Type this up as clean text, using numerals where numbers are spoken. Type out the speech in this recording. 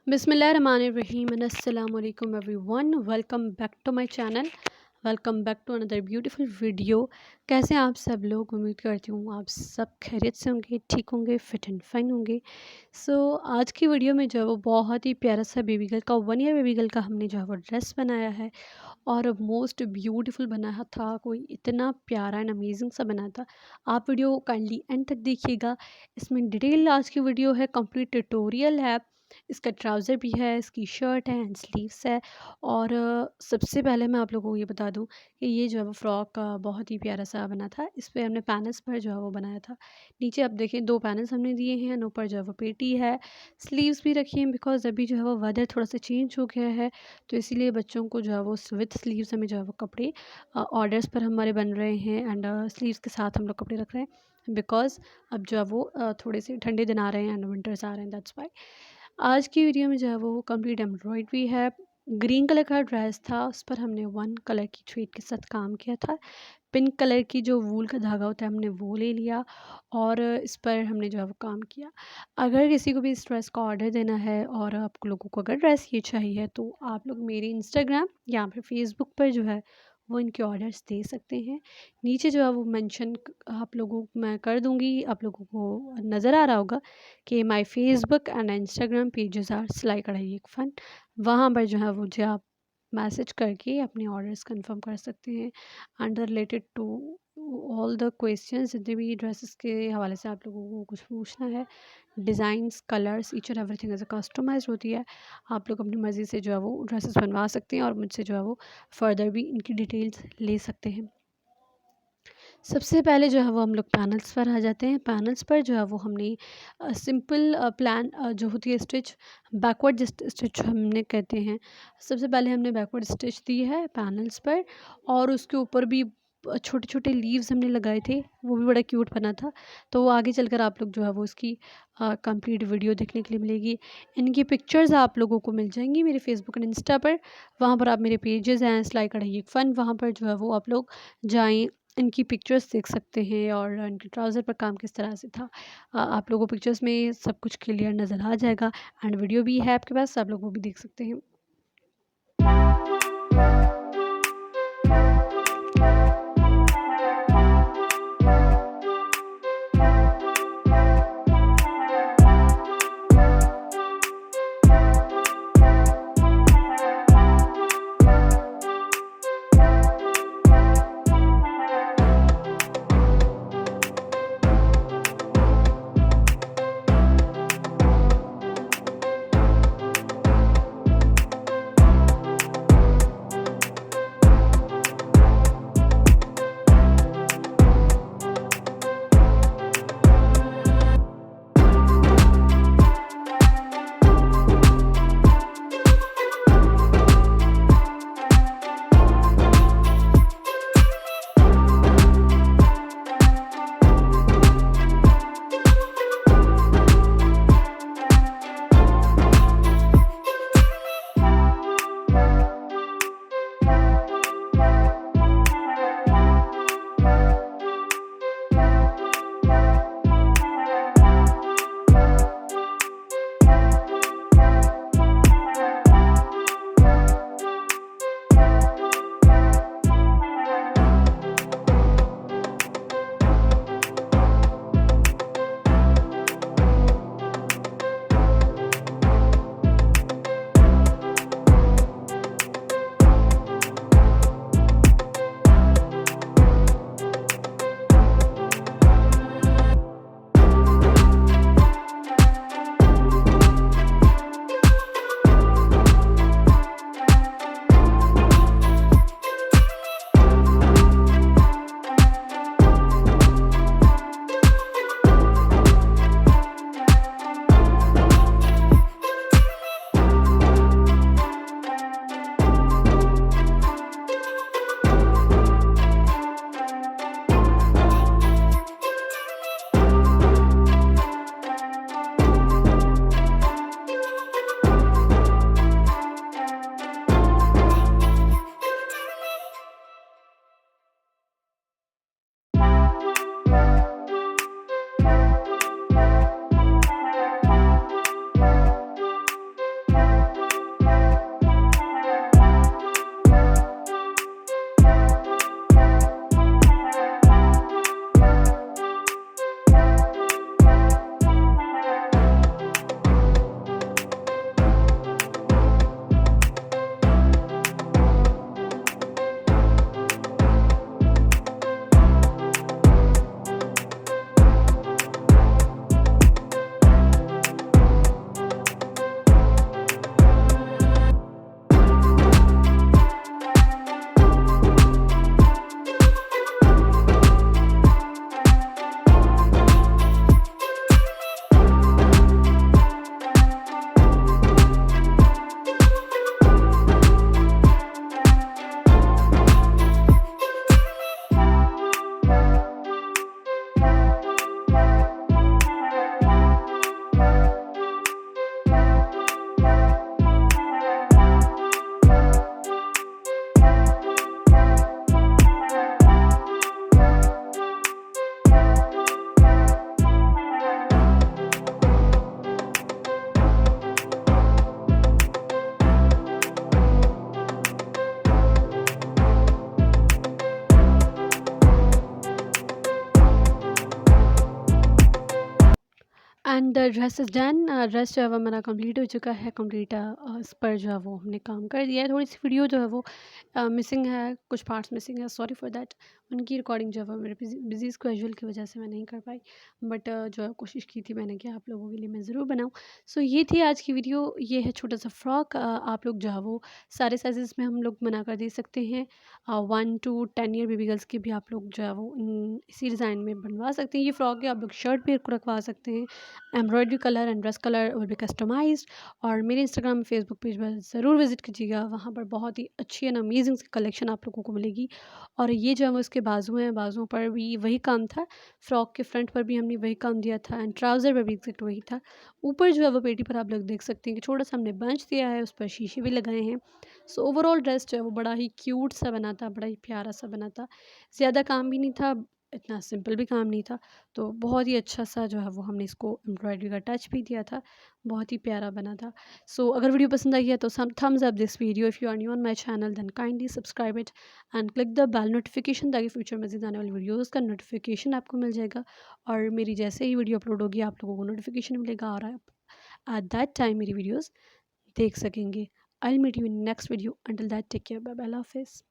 बिस्मिल्लाहिर्रहमानिर्रहीम and अस्सलाम वालेकुम everyone. Welcome back to my channel. Welcome back to another beautiful video. कैसे हैं आप सब लोग? उम्मीद करती हूँ आप सब खैरियत से होंगे, ठीक होंगे, फिट एंड फाइन होंगे। आज की वीडियो में जो है वो बहुत ही प्यारा सा बेबी गर्ल का 1 ईयर बेबी गर्ल का हमने जो है वो ड्रेस बनाया है और मोस्ट ब्यूटीफुल बनाया था। कोई इतना प्यारा एंड अमेजिंग सा बना था। आप वीडियो काइंडली एंड तक देखिएगा। इसमें डिटेल आज की वीडियो है, कंप्लीट ट्यूटोरियल है। इसका ट्राउज़र भी है, इसकी शर्ट है एंड स्लीव्स है। और सबसे पहले मैं आप लोगों को ये बता दूं कि ये जो है वो फ्रॉक बहुत ही प्यारा सा बना था। इस पे हमने पैनल्स पर जो है वो बनाया था। नीचे आप देखें 2 पैनल्स हमने दिए हैं एंड ऊपर जो है वो पेटी है। स्लीव्स भी रखी हैं बिकॉज़ अभी जो है वो वेदर थोड़ा सा चेंज हो गया है, तो इसीलिए बच्चों को जो है वो विथ स्लीव्स हमें जो है वो कपड़े ऑर्डर्स पर हमारे बन रहे हैं एंड स्लीव्स के साथ हम लोग कपड़े रख रहे हैं बिकॉज़ अब जो है वो थोड़े से ठंडे दिन आ रहे हैं एंड विंटर्स आ रहे हैं, दैट्स वाई। आज की वीडियो में जो है वो कंप्लीट एम्ब्रॉयडरी है। ग्रीन कलर का ड्रेस था, उस पर हमने 1 कलर की थ्रेड के साथ काम किया था। पिंक कलर की जो वूल का धागा होता है हमने वो ले लिया और इस पर हमने जो है वो काम किया। अगर किसी को भी इस ड्रेस का ऑर्डर देना है और आप लोगों को अगर ड्रेस ये चाहिए तो आप लोग मेरे इंस्टाग्राम या फिर फेसबुक पर जो है वो इनके ऑर्डर्स दे सकते हैं। नीचे जो है वो मेंशन आप लोगों को मैं कर दूँगी। आप लोगों को नज़र आ रहा होगा कि my Facebook and Instagram pages are सिलाई कढ़ाई एक फ़न। वहाँ पर जो है मुझे आप मैसेज करके अपने ऑर्डर्स कंफर्म कर सकते हैं and related to all the questions जितने भी ड्रेसेस के हवाले से आप लोगों को कुछ पूछना है। Designs, colours, each and everything as a customize होती है। आप लोग अपनी मर्ज़ी से जो है वो ड्रेसेस बनवा सकते हैं और मुझसे जो है वो फर्दर भी इनकी डिटेल्स ले सकते हैं। सबसे पहले जो है वो हम लोग पैनल्स पर आ जाते हैं। पैनल्स पर जो है वो हमने सिंपल प्लान जो होती है स्टिच, बैकवर्ड स्टिच हमने कहते हैं। सबसे पहले हमने बैकवर्ड स्टिच दी है पैनल्स पर और उसके ऊपर भी छोटे छोटे लीव्स हमने लगाए थे, वो भी बड़ा क्यूट बना था। तो वो आगे चलकर आप लोग जो है वो इसकी कंप्लीट वीडियो देखने के लिए मिलेगी। इनकी पिक्चर्स आप लोगों को मिल जाएंगी मेरे फेसबुक एंड इंस्टा पर। वहाँ पर आप मेरे पेजेस हैं सिलाई कढ़ाई एक फ़न, वहाँ पर जो है वो आप लोग जाएँ, इनकी पिक्चर्स देख सकते हैं और इनके ट्राउज़र पर काम किस तरह से था। आप लोगों को पिक्चर्स में सब कुछ क्लियर नज़र आ जाएगा एंड वीडियो भी है आपके पास, आप लोग वो भी देख सकते हैं। And the dress is done. Dress जो है वो हमारा कंप्लीट हो चुका है। कंप्लीट इस पर जो है वो हमने काम कर दिया है। थोड़ी सी वीडियो जो है वो मिसिंग है, कुछ पार्ट्स मिसिंग है, सॉरी फॉर दैट। उनकी रिकॉर्डिंग जो है वो मेरे बिजी स्केड्यूल की वजह से मैं नहीं कर पाई, बट जो है कोशिश की थी मैंने कि आप लोगों के लिए मैं ज़रूर बनाऊँ। सो ये थी आज की वीडियो। ये है छोटा सा फ्रॉक। आप लोग जो है वो सारे साइजेस में हम लोग बना कर दे सकते हैं। 1 to 10 ईयर बेबी गर्ल्स की भी आप लोग जो है वो इसी डिज़ाइन में बनवा सकते हैं। ये फ्रॉक है, आप लोग शर्ट भी रखवा सकते हैं। Embroidery colour and dress colour will be customized. और मेरे इंस्टाग्राम फेसबुक पेज पर ज़रूर विजिट कीजिएगा, वहाँ पर बहुत ही अच्छी एंड अमेजिंग सी कलेक्शन आप लोगों को मिलेगी। और ये जो है वो इसके बाजू हैं, बाजुओं पर भी वही काम था। फ्रॉक के फ्रंट पर भी हमने वही काम दिया था एंड ट्राउज़र पर भी एग्जैक्ट वही था। ऊपर जो है वो पेटी पर आप लोग देख सकते हैं कि छोटा सा हमने बंच दिया है, उस पर शीशे भी लगाए हैं। सो ओवरऑल ड्रेस जो है वो बड़ा ही क्यूट सा बना था, बड़ा ही प्यारा सा बना था। ज़्यादा काम भी नहीं था, इतना सिंपल भी काम नहीं था। तो बहुत ही अच्छा सा जो है वो हमने इसको एम्ब्रॉयडरी का टच भी दिया था। बहुत ही प्यारा बना था। सो अगर वीडियो पसंद आई है तो some thumbs up this video. If you are new on my channel then kindly subscribe it and click the bell notification, ताकि फ्यूचर मज़ीद आने वाली वीडियोज़ का नोटिफिकेशन आपको मिल जाएगा। और मेरी जैसे ही वीडियो अपलोड होगी आप लोगों को नोटिफिकेशन मिलेगा और आप एट दैट टाइम मेरी वीडियोज़ देख सकेंगे। I will meet you in next video. Until that take care, bye bye, अल्लाह हाफ़िज़।